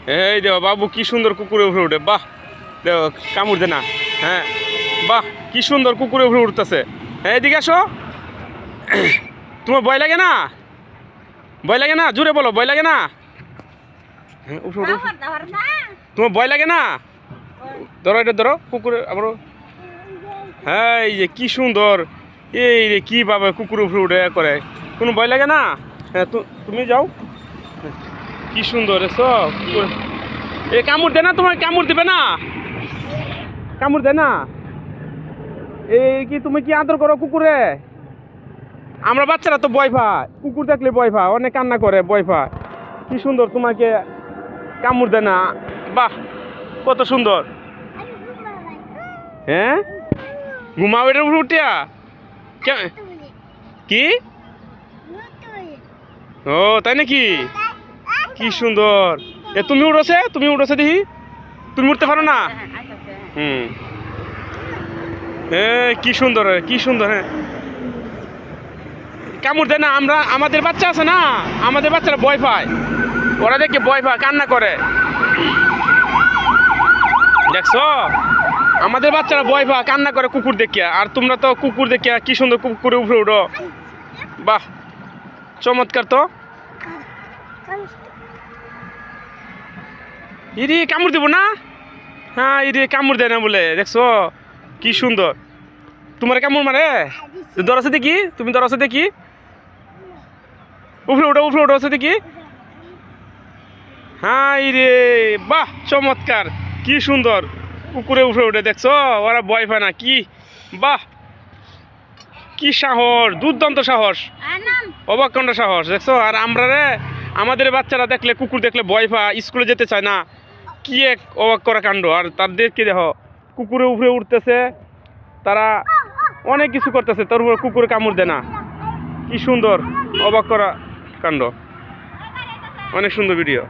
এই দেখো বাবু কি সুন্দর কুকুরে উপরে উঠে, বাহ দেখো কামড় দে না। হ্যাঁ বাহ কি সুন্দর কুকুরে উপরে উঠতেছে। হ্যাঁ এদিকে আসো। তোমার ভয় লাগে না? ভয় লাগে না? জোরে বলো ভয় লাগে না? হ্যাঁ উঠো উঠো। তোমার ভয় লাগে না? ধরো এটা ধরো কুকুরে আবারও। হ্যাঁ এই যে কি সুন্দর, এই রে কীভাবে কুকুর উপরে উঠে করে, কোনো ভয় লাগে না? হ্যাঁ তুমি যাও। কি সুন্দর এসো কুকুর। এ কামড় দে না, তোমার কামড় দিবে না? কামড় দে না? এই কি তুমি কি আদর করো কুকুরে? আমরা বাচ্চারা তো ভয় পায়, কুকুর দেখলে ভয় পায়, অনেক কান্না করে ভয় পায়। কি সুন্দর তোমাকে কামড় দে না, বাহ কত সুন্দর। হ্যাঁ ঘুমাও এটার উপরে উঠিয়া? কি ও তাই নাকি? কি সুন্দর। এ তুমি উঠেছে, তুমি উঠেছে দেখি, তুমি উঠতে পারো না? হুম হ্যাঁ কি সুন্দর, কি সুন্দর। হ্যাঁ কামড় দেয় না। আমরা আমাদের বাচ্চা আছে না, আমাদের বাচ্চারা ভয় পায়, ওরা দেখে ভয় পায় কান্না করে, দেখছো? আমাদের বাচ্চারা ভয় পায় কান্না করে কুকুর দেখিয়া, আর তোমরা তো কুকুর দেখিয়া কি সুন্দর কুকুরের উপরে উঠো, বাহ চমৎকার তো। ইরে কামড় দেবো না? হ্যাঁ ইরে কামড় দেয় না বলে, দেখছো কি সুন্দর। তোমার কামড় মারে? দরছে দেখি, তুমি দরছে দেখি, উপরে উঠো উপরে উঠো দেখি। হ্যাঁ রে বাহ চমৎকার, কি সুন্দর কুকুরে উপরে উঠে, দেখছো? ওরা ভয় পায় না, কি বাহ কি সাহস, দুর্দান্ত সাহস, অবাককাণ্ড সাহস, দেখছো? আর আমরা রে আমাদের বাচ্চারা দেখলে কুকুর দেখলে ভয় পায়, স্কুলে যেতে চায় না, কি এক অবাক করা কাণ্ড। আর তাদেরকে দেখো কুকুরে উপরে উঠতেছে, তারা অনেক কিছু করতেছে, তার উপরে কুকুরে কামড় দেয় না, কি সুন্দর অবাক করা কাণ্ড। অনেক সুন্দর ভিডিও।